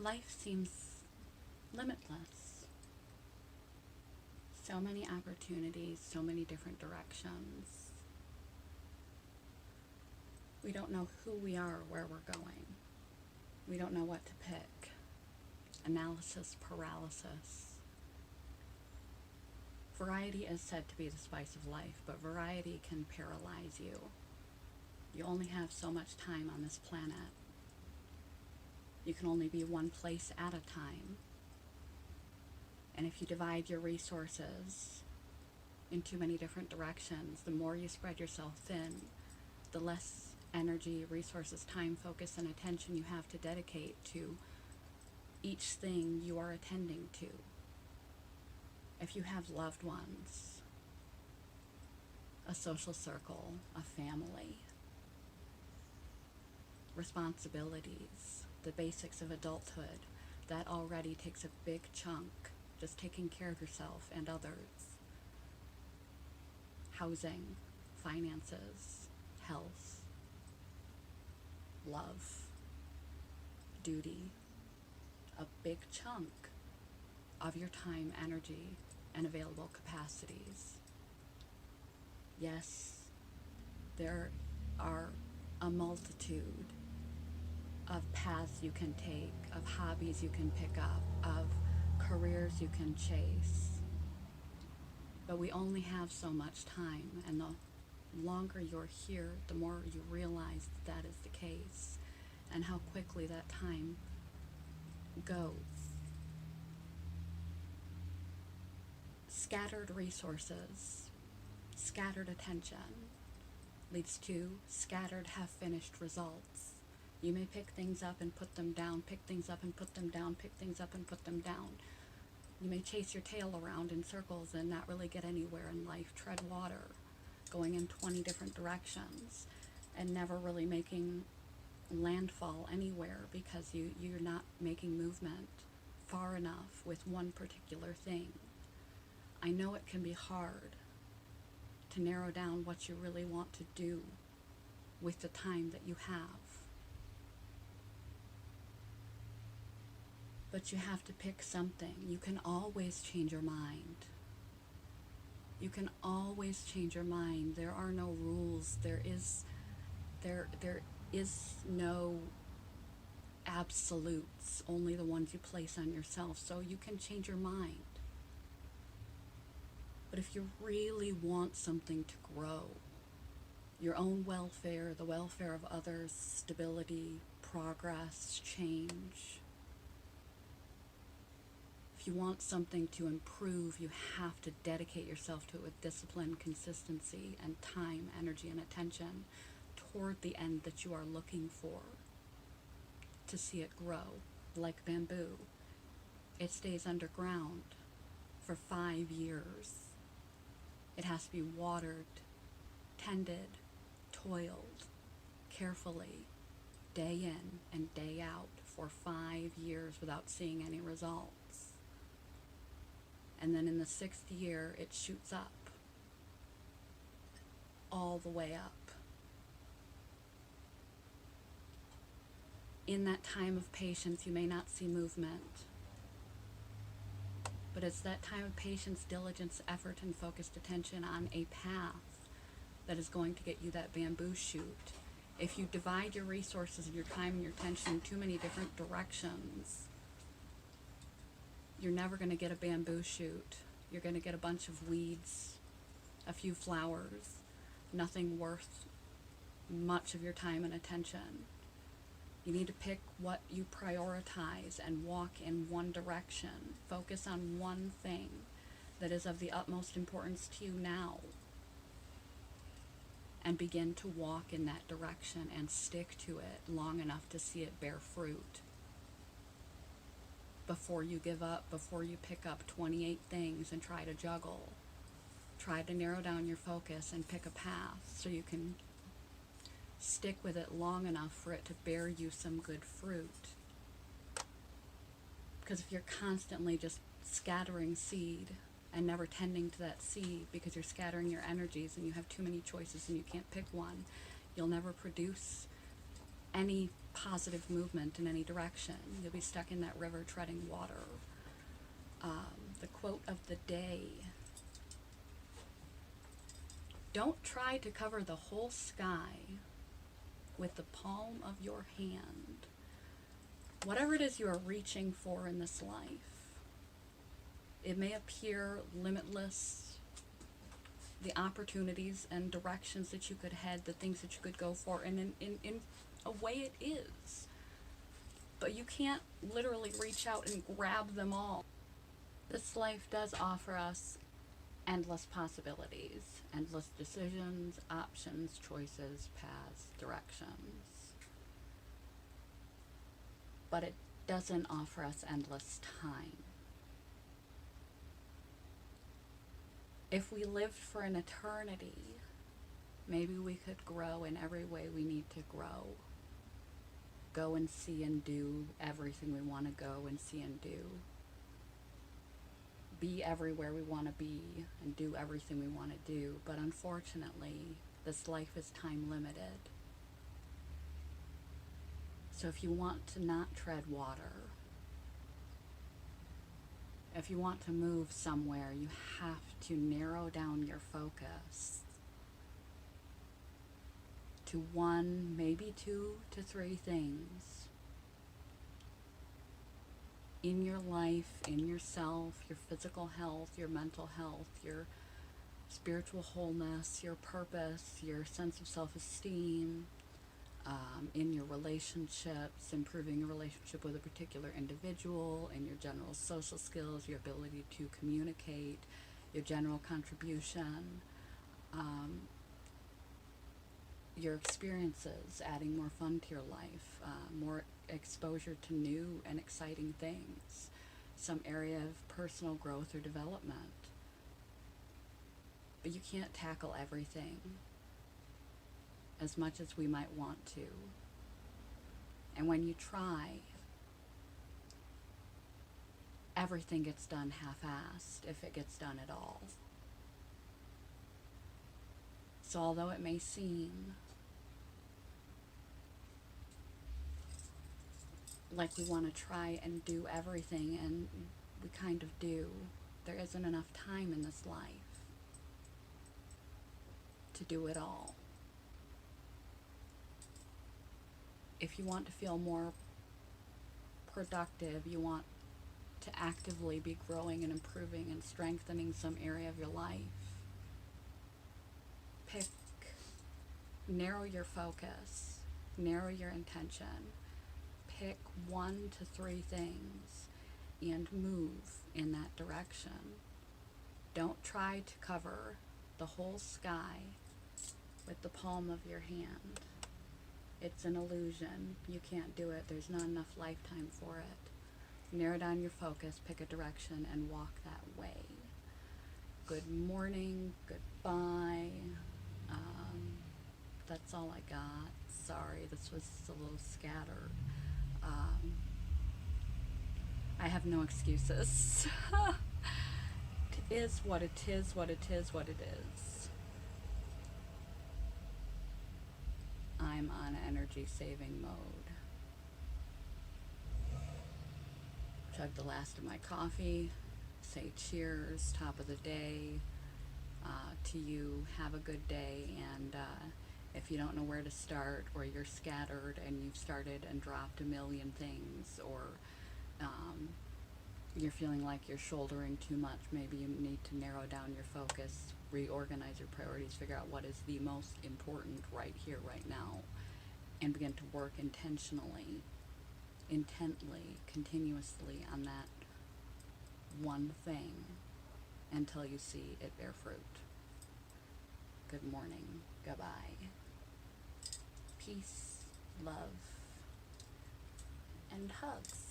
life seems limitless. So many opportunities, so many different directions. We don't know who we are or where we're going. We don't know what to pick. Analysis paralysis. Variety is said to be the spice of life, but variety can paralyze you. You only have so much time on this planet. You can only be one place at a time. And if you divide your resources in too many different directions, the more you spread yourself thin, the less energy, resources, time, focus, and attention you have to dedicate to each thing you are attending to. If you have loved ones, a social circle, a family, responsibilities, the basics of adulthood, that already takes a big chunk, just taking care of yourself and others. Housing, finances, health, love, duty, a big chunk of your time, energy, and available capacities. Yes, there are a multitude of paths you can take, of hobbies you can pick up, of careers you can chase. But we only have so much time, and the longer you're here, the more you realize that is the case, and how quickly that time goes. Scattered resources, scattered attention leads to scattered half-finished results. You may pick things up and put them down, pick things up and put them down, pick things up and put them down. You may chase your tail around in circles and not really get anywhere in life, tread water, going in 20 different directions and never really making landfall anywhere because you're not making movement far enough with one particular thing. I know it can be hard to narrow down what you really want to do with the time that you have. But you have to pick something. You can always change your mind. You can always change your mind. There are no rules. There is no absolutes, only the ones you place on yourself. So you can change your mind. But if you really want something to grow, your own welfare, the welfare of others, stability, progress, change, if you want something to improve, you have to dedicate yourself to it with discipline, consistency, and time, energy, and attention toward the end that you are looking for to see it grow. Like bamboo, it stays underground for 5 years. It has to be watered, tended, toiled, carefully, day in and day out for 5 years without seeing any results. And then in the 6th year, it shoots up, all the way up. In that time of patience, you may not see movement, but it's that time of patience, diligence, effort, and focused attention on a path that is going to get you that bamboo shoot. If you divide your resources, your time, and your attention in too many different directions, you're never going to get a bamboo shoot. You're going to get a bunch of weeds, a few flowers, nothing worth much of your time and attention. You need to pick what you prioritize and walk in one direction. Focus on one thing that is of the utmost importance to you now, and begin to walk in that direction and stick to it long enough to see it bear fruit. Before you give up, before you pick up 28 things and try to juggle, try to narrow down your focus and pick a path so you can stick with it long enough for it to bear you some good fruit. Because if you're constantly just scattering seed and never tending to that seed because you're scattering your energies and you have too many choices and you can't pick one, you'll never produce any positive movement in any direction. You'll be stuck in that river treading water. The quote of the day: don't try to cover the whole sky with the palm of your hand. Whatever it is you are reaching for in this life, it may appear limitless, the opportunities and directions that you could head, the things that you could go for, and in a way it is. But you can't literally reach out and grab them all. This life does offer us endless possibilities, endless decisions, options, choices, paths, directions. But it doesn't offer us endless time. If we lived for an eternity, maybe we could grow in every way we need to grow. Go and see and do everything we want to go and see and do. Be everywhere we want to be and do everything we want to do. But unfortunately, this life is time limited. So if you want to not tread water, if you want to move somewhere, you have to narrow down your focus to one, maybe 2 to 3 things in your life, in yourself, your physical health, your mental health, your spiritual wholeness, your purpose, your sense of self-esteem, in your relationships, improving your relationship with a particular individual, and your general social skills, your ability to communicate, your general contribution, your experiences, adding more fun to your life, more exposure to new and exciting things, some area of personal growth or development. But you can't tackle everything as much as we might want to. And when you try, everything gets done half-assed, if it gets done at all. So although it may seem like we want to try and do everything, and we kind of do, there isn't enough time in this life to do it all. If you want to feel more productive, you want to actively be growing and improving and strengthening some area of your life, narrow your focus, narrow your intention, pick 1 to 3 things and move in that direction. Don't try to cover the whole sky with the palm of your hand. It's an illusion. You can't do it. There's not enough lifetime for it. Narrow down your focus, pick a direction, and walk that way. Good morning, goodbye. That's all I got. Sorry, this was a little scattered. I have no excuses. It is what it is, what it is, what it is. I'm on energy saving mode. Chug the last of my coffee, say cheers, top of the day to you. Have a good day, and if you don't know where to start, or you're scattered and you've started and dropped a million things, or you're feeling like you're shouldering too much, maybe you need to narrow down your focus, reorganize your priorities, figure out what is the most important right here, right now, and begin to work intentionally, intently, continuously on that one thing until you see it bear fruit. Good morning. Goodbye. Peace, love, and hugs.